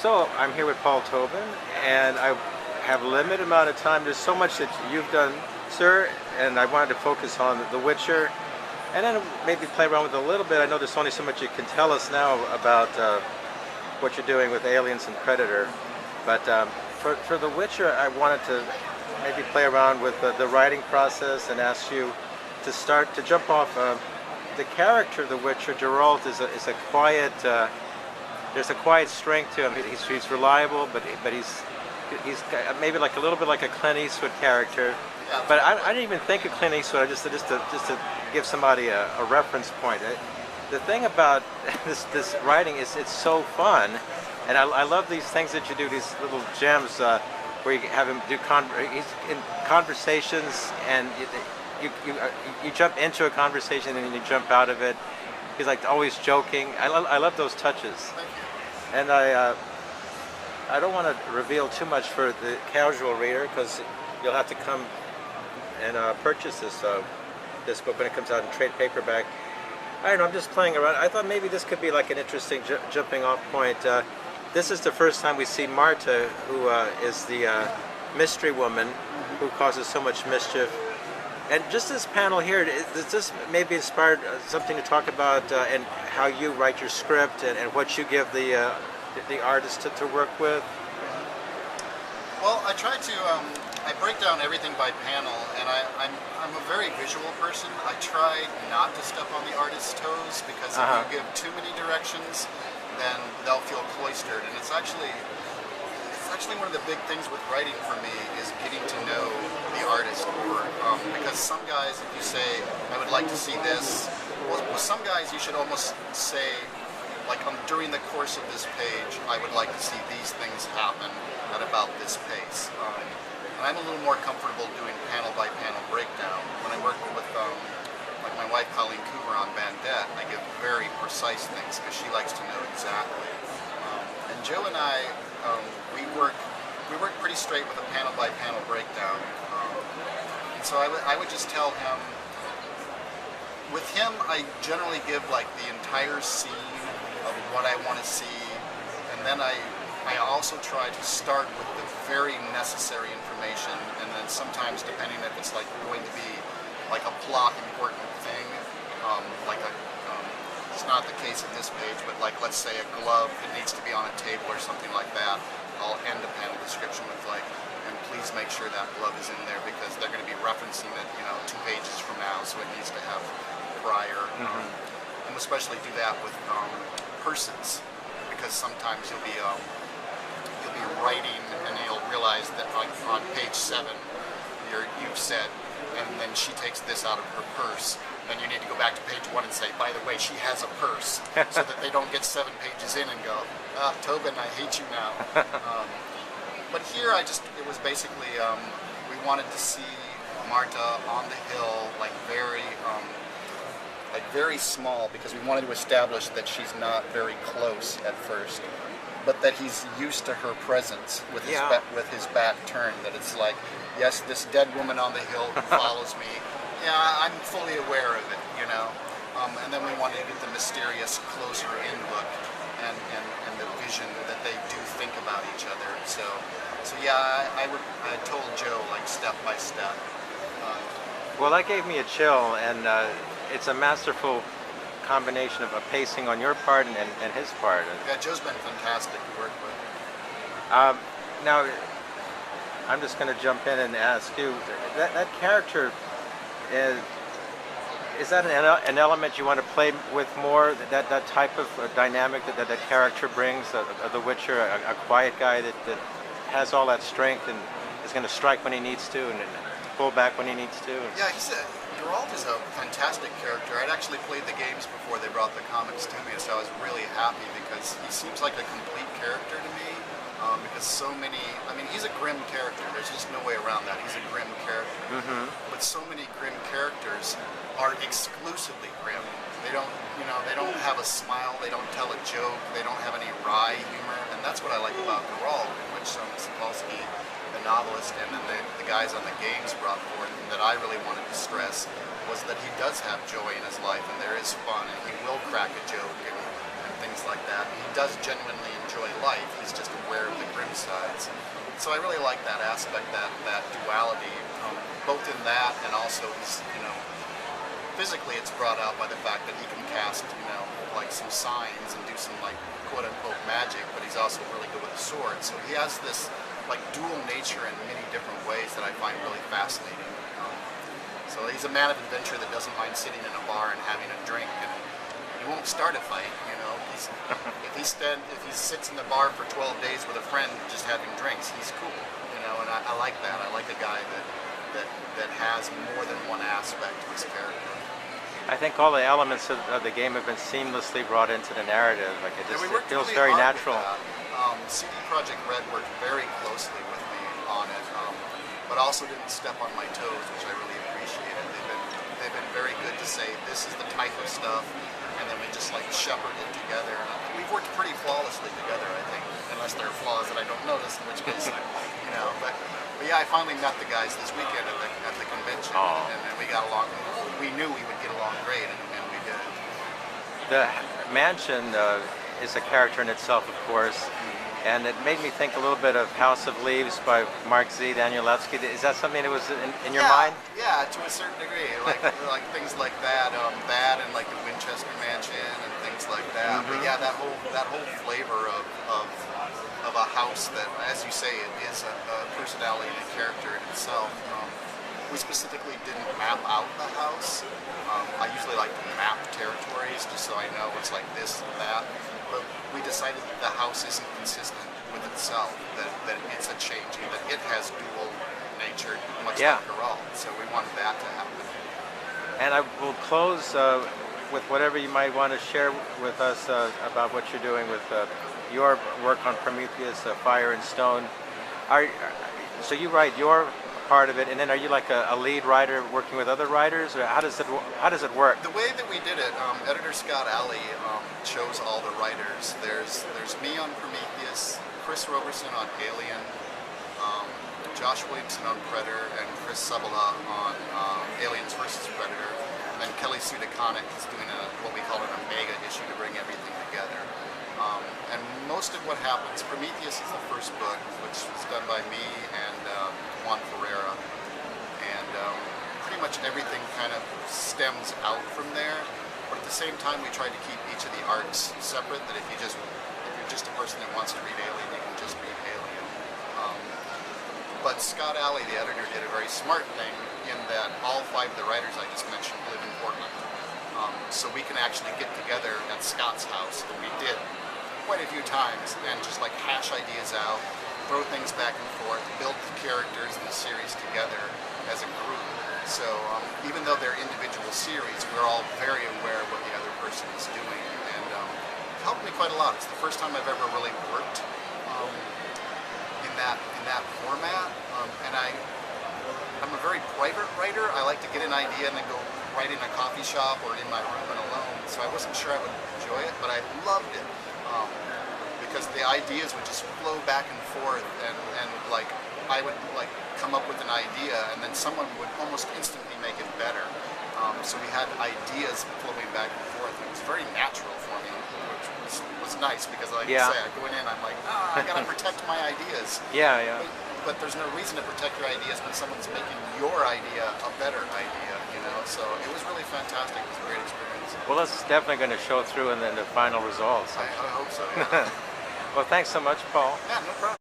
So I'm here with Paul Tobin, and I have a limited amount of time. There's so much that you've done, sir, and I wanted to focus on The Witcher, and then maybe play around with it a little bit. I know there's only so much you can tell us now about what you're doing with Aliens and Predator, but for The Witcher, I wanted to maybe play around with the writing process and ask you to start to jump off the character of The Witcher. Geralt is a quiet. There's a quiet strength to him. He's reliable, but he's maybe like a little bit like a Clint Eastwood character. Yeah, But I didn't even think of Clint Eastwood. Just to give somebody a reference point. The thing about this writing is it's so fun, and I love these things that you do. These little gems where you have him do he's in conversations, and you jump into a conversation and then you jump out of it. He's like always joking. I love those touches. Thank you. And I don't want to reveal too much for the casual reader, because you'll have to come and purchase this book when it comes out in trade paperback. I don't know, I'm just playing around. I thought maybe this could be like an interesting jumping off point. This is the first time we see Marta, who is the mystery woman who causes so much mischief. And just this panel here, does this maybe inspired something to talk about and how you write your script and what you give the artist to work with? Well, I try to, I break down everything by panel, and I'm a very visual person. I try not to step on the artist's toes, because if you give too many directions, then they'll feel cloistered. And it's actually one of the big things with writing for me is getting to know the artist more. Because some guys, if you say, I would like to see this, well, with some guys you should almost say, like during the course of this page, I would like to see these things happen at about this pace. And I'm a little more comfortable doing panel by panel breakdown. When I work with like my wife Colleen Coover on BANDETTE, I give very precise things because she likes to know exactly. And Joe and I, we work pretty straight with a panel by panel breakdown. And so I would just tell him, with him I generally give like the entire scene of what I want to see, and then I also try to start with the very necessary information, and then sometimes, depending if it's like going to be like a plot important thing, it's not the case in this page, but like let's say a glove that needs to be on a table or something like that, I'll end a panel description with like, and please make sure that glove is in there because they're going to be referencing it, 2 pages from now, so it needs to have prior. And especially do that with persons, because sometimes you'll be writing and you'll realize that like on page 7 you've said, and then she takes this out of her purse, then you need to go back to page 1 and say, by the way, she has a purse, so that they don't get 7 pages in and go, Tobin, I hate you now. But here it was basically, we wanted to see Marta on the hill, like very small, because we wanted to establish that she's not very close at first, but that he's used to her presence with his back turned, that it's like, yes, this dead woman on the hill who follows me, yeah, I'm fully aware of it, and then we wanted to get the mysterious closer in look and the vision that they do think about each other. So yeah, I told Joe like step by step. Well, that gave me a chill, and it's a masterful combination of a pacing on your part and his part. Yeah, Joe's been fantastic to work with. Now, I'm just going to jump in and ask you, that character, is that an element you want to play with more, that type of dynamic that character brings, The Witcher, a quiet guy that has all that strength and is going to strike when he needs to and pull back when he needs to? Yeah, Geralt is a fantastic character. I'd actually played the games before they brought the comics to me, so I was really happy because he seems like a complete character to me. Because so many, he's a grim character. There's just no way around that. He's a grim character. But so many grim characters are exclusively grim. They don't have a smile. They don't tell a joke. They don't have any wry humor. And that's what I like about Geralt, which Sapolsky, the novelist, and then the guys on the games brought forth, and that I really wanted to stress, was that he does have joy in his life, and there is fun, and he will crack a joke and things like that. He does genuinely enjoy life. He's just aware of the grim sides. So I really like that aspect, that duality, both in that and also he's, physically it's brought out by the fact that he can cast, like some signs and do some like quote unquote magic, but he's also really good with a sword. So he has this like dual nature in many different ways that I find really fascinating. So he's a man of adventure that doesn't mind sitting in a bar and having a drink, and he won't start a fight. If he sits in the bar for 12 days with a friend just having drinks, he's cool. And I like that. I like a guy that has more than one aspect to his character. I think all the elements of the game have been seamlessly brought into the narrative. Like it feels really very hard natural. CD Projekt Red worked very closely with me on it, but also didn't step on my toes, which I really appreciated. They've been very good to say this is the type of stuff, and then we just like shepherd it together. We've worked pretty flawlessly together, I think, unless there are flaws that I don't notice, in which case, But yeah, I finally met the guys this weekend at the convention, and we got along. We knew we would get along great, and we did. The mansion is a character in itself, of course, and it made me think a little bit of House of Leaves by Mark Z. Danielewski. Is that something that was in your mind? Yeah, to a certain degree, like things like that, that and like the Winchester Mansion and things like that. But yeah, that whole flavor of a house that, as you say, it is a personality and a character in itself. We specifically didn't map out the house. I usually like to map territories just so I know it's like this and that. But we decided that the house isn't consistent with itself, that it's a changing, that it has dual nature, much like Geralt. So we wanted that to happen. And I will close with whatever you might want to share with us about what you're doing with your work on Prometheus, Fire and Stone. So you write your part of it, and then are you like a lead writer working with other writers, or how does it work? The way that we did it, editor Scott Alley chose all the writers. There's me on Prometheus, Chris Roberson on Alien, Josh Williamson on Predator, and Chris Sabala on Aliens vs. Predator. And then Kelly Sue DeConnick is doing what we call an Omega issue to bring everything together. And most of what happens, Prometheus is the first book, which was done by me and Juan Ferreyra, and pretty much everything kind of stems out from there. But at the same time, we tried to keep each of the arcs separate. That if you're just a person that wants to read Alien, you can just read Alien. But Scott Alley, the editor, did a very smart thing in that all 5 of the writers I just mentioned live in Portland, so we can actually get together at Scott's house, and we did quite a few times, and just like hash ideas out, throw things back and forth, build the characters in the series together as a group. So even though they're individual series, we're all very aware of what the other person is doing, and it helped me quite a lot. It's the first time I've ever really worked in that format, and I'm a very private writer. I like to get an idea and then go write in a coffee shop or in my room and alone. So I wasn't sure I would enjoy it, but I loved it. Because the ideas would just flow back and forth, and like I would like come up with an idea, and then someone would almost instantly make it better. So we had ideas flowing back and forth. It was very natural for me, which was nice because, like you say, I go in and I'm like, I gotta protect my ideas. But there's no reason to protect your ideas when someone's making your idea a better idea. So it was really fantastic. It was a great experience. Well, that's definitely going to show through in the final results. I hope so. Yeah. Well, thanks so much, Paul. Yeah, no problem.